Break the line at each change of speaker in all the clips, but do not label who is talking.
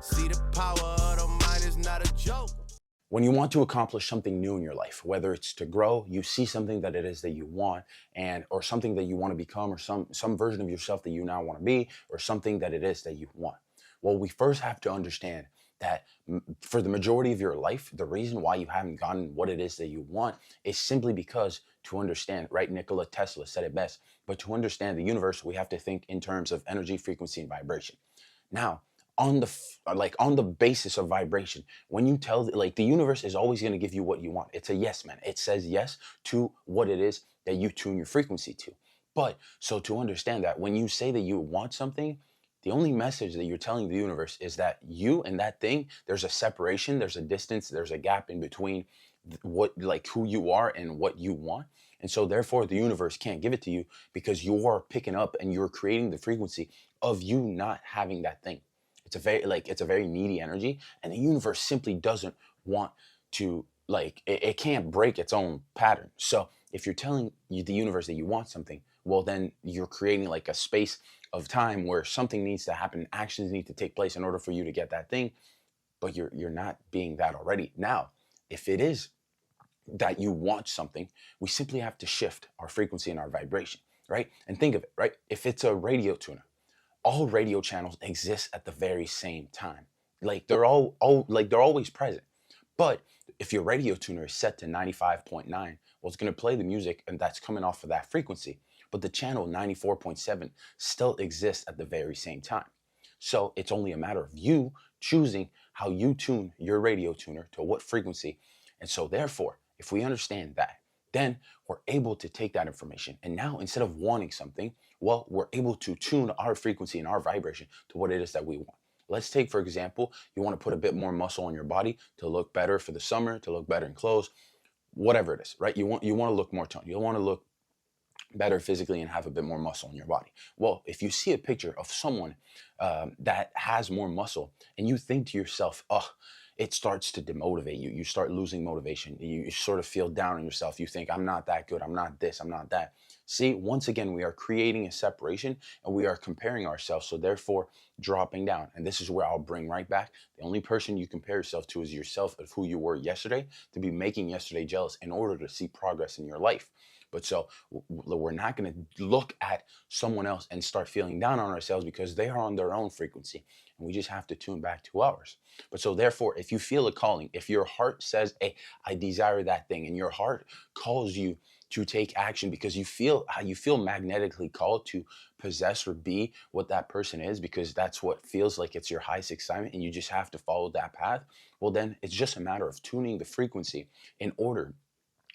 See, the power of the mind is not a joke.
When you want to accomplish something new in your life, whether it's to grow, you see something that it is that you want, and or something that you want to become, or some version of yourself that you now want to be, or something that it is that you want. Well, we first have to understand that for the majority of your life, the reason why you haven't gotten what it is that you want is simply because to understand, right? Nikola Tesla said it best, but to understand the universe, we have to think in terms of energy, frequency, and vibration. Now, on the basis of vibration, when you tell like the universe is always going to give you what you want. It's a yes man. It says yes to what it is that you tune your frequency to. But so to understand that when you say that you want something, the only message that you're telling the universe is that you and that thing, there's a separation, there's a distance, there's a gap in between what like who you are and what you want. And so therefore the universe can't give it to you because you are picking up and you're creating the frequency of you not having that thing. It's a very needy energy, and the universe simply doesn't want to it can't break its own pattern. So if you're telling the universe that you want something, well then you're creating like a space of time where something needs to happen, actions need to take place in order for you to get that thing, but you're not being that already. Now, if it is that you want something, we simply have to shift our frequency and our vibration, right? And think of it, right? If it's a radio tuner, all radio channels exist at the very same time. Like they're all like they're always present. But if your radio tuner is set to 95.9, well, it's going to play the music and that's coming off of that frequency. But the channel 94.7 still exists at the very same time. So it's only a matter of you choosing how you tune your radio tuner to what frequency. And so therefore, if we understand that, then we're able to take that information. And now instead of wanting something, well, we're able to tune our frequency and our vibration to what it is that we want. Let's take, for example, you want to put a bit more muscle on your body to look better for the summer, to look better in clothes, whatever it is, right? You want to look more toned. You want to look better physically and have a bit more muscle in your body. Well, if you see a picture of someone that has more muscle and you think to yourself, oh, it starts to demotivate you. You start losing motivation. You sort of feel down on yourself. You think, I'm not that good. I'm not this. I'm not that. See, once again, we are creating a separation and we are comparing ourselves. So therefore, dropping down. And this is where I'll bring right back. The only person you compare yourself to is yourself of who you were yesterday, to be making yesterday jealous in order to see progress in your life. But so we're not going to look at someone else and start feeling down on ourselves because they are on their own frequency. And we just have to tune back to ours. But so therefore, if you feel a calling, if your heart says, hey, I desire that thing, and your heart calls you to take action because you feel how you feel magnetically called to possess or be what that person is, because that's what feels like it's your highest excitement and you just have to follow that path, well, then it's just a matter of tuning the frequency in order.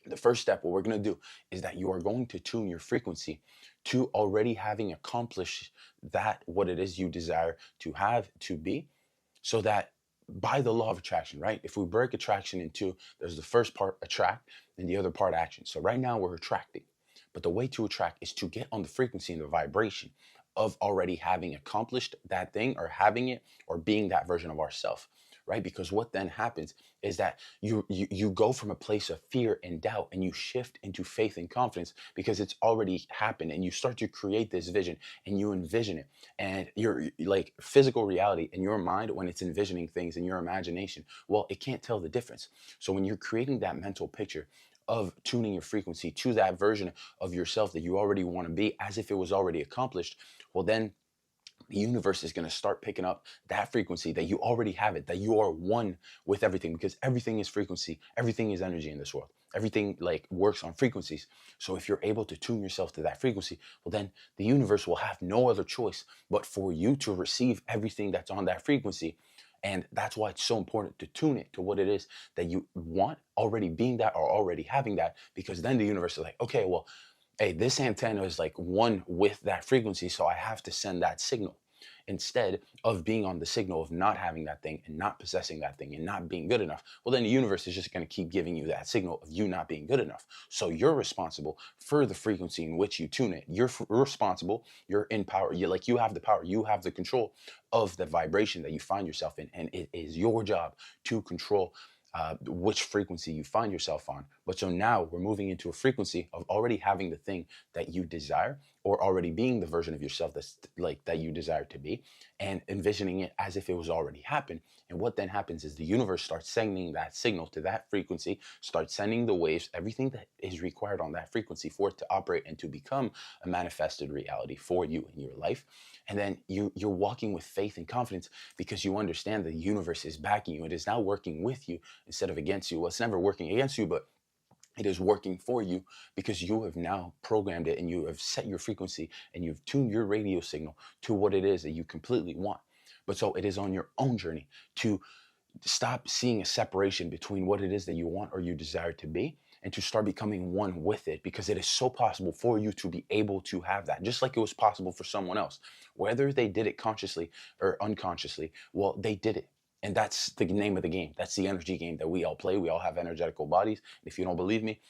The first step, what we're going to do is that you are going to tune your frequency to already having accomplished that, what it is you desire to have, to be, so that by the law of attraction, right? If we break attraction in two, there's the first part, attract, and the other part, action. So right now we're attracting, but the way to attract is to get on the frequency and the vibration of already having accomplished that thing or having it or being that version of ourself, right? Because what then happens is that you go from a place of fear and doubt and you shift into faith and confidence because it's already happened, and you start to create this vision and you envision it, and your like physical reality in your mind, when it's envisioning things in your imagination, well, it can't tell the difference. So when you're creating that mental picture of tuning your frequency to that version of yourself that you already want to be as if it was already accomplished, well then the universe is going to start picking up that frequency that you already have it, that you are one with everything, because everything is frequency, everything is energy in this world. Everything like works on frequencies. So if you're able to tune yourself to that frequency, well then the universe will have no other choice but for you to receive everything that's on that frequency. And that's why it's so important to tune it to what it is that you want, already being that or already having that, because then the universe is like, okay, well, hey, this antenna is like one with that frequency, so I have to send that signal instead of being on the signal of not having that thing and not possessing that thing and not being good enough. Well, then the universe is just going to keep giving you that signal of you not being good enough. So you're responsible for the frequency in which you tune it. You're responsible. You're in power. You have the power. You have the control of the vibration that you find yourself in, and it is your job to control which frequency you find yourself on. But so now we're moving into a frequency of already having the thing that you desire, or already being the version of yourself that's like that you desire to be, and envisioning it as if it was already happened. And what then happens is the universe starts sending that signal to that frequency, starts sending the waves, everything that is required on that frequency for it to operate and to become a manifested reality for you in your life. And then you're walking with faith and confidence because you understand the universe is backing you. It is now working with you instead of against you. Well, it's never working against you, but it is working for you because you have now programmed it and you have set your frequency and you've tuned your radio signal to what it is that you completely want. But so it is on your own journey to stop seeing a separation between what it is that you want or you desire to be, and to start becoming one with it, because it is so possible for you to be able to have that, just like it was possible for someone else. Whether they did it consciously or unconsciously, well, they did it. And that's the name of the game. That's the energy game that we all play. We all have energetical bodies. If you don't believe me,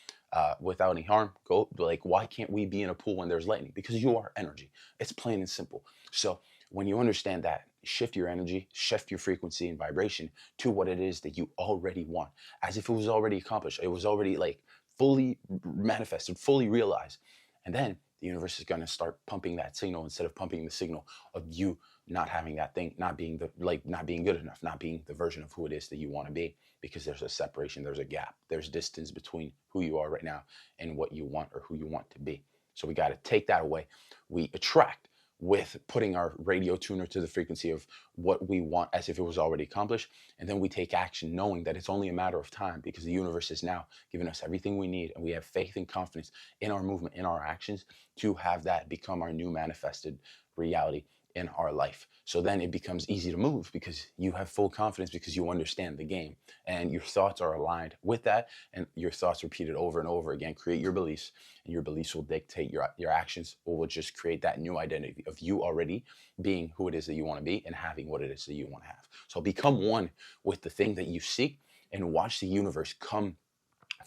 without any harm, go like, why can't we be in a pool when there's lightning? Because you are energy. It's plain and simple. So when you understand that, shift your energy, shift your frequency and vibration to what it is that you already want, as if it was already accomplished. It was already like fully manifested, fully realized. And then the universe is going to start pumping that signal instead of pumping the signal of you not having that thing, not being not being good enough, not being the version of who it is that you want to be, because there's a separation, there's a gap, there's distance between who you are right now and what you want or who you want to be. So we got to take that away. We attract with putting our radio tuner to the frequency of what we want as if it was already accomplished. And then we take action knowing that it's only a matter of time, because the universe is now giving us everything we need. And we have faith and confidence in our movement, in our actions, to have that become our new manifested reality in our life. So then it becomes easy to move because you have full confidence, because you understand the game and your thoughts are aligned with that, and your thoughts repeated over and over again create your beliefs, and your beliefs will dictate your actions, or will just create that new identity of you already being who it is that you want to be and having what it is that you want to have. So become one with the thing that you seek and watch the universe come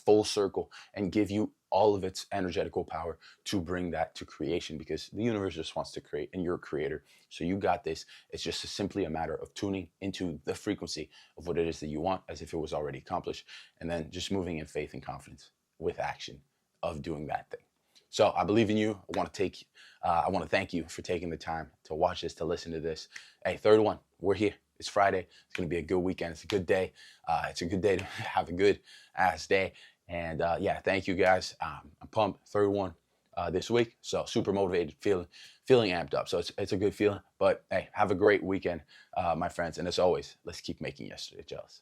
full circle and give you all of its energetical power to bring that to creation, because the universe just wants to create and you're a creator. So you got this. It's just simply a matter of tuning into the frequency of what it is that you want as if it was already accomplished, and then just moving in faith and confidence with action of doing that thing. So I believe in you. I want to thank you for taking the time to watch this, to listen to this. Hey, third one, we're here. It's Friday. It's going to be a good weekend. It's a good day. It's a good day to have a good ass day. And yeah, thank you guys. I'm pumped. Third one this week. So super motivated, feeling amped up. So it's a good feeling. But hey, have a great weekend, my friends. And as always, let's keep making yesterday jealous.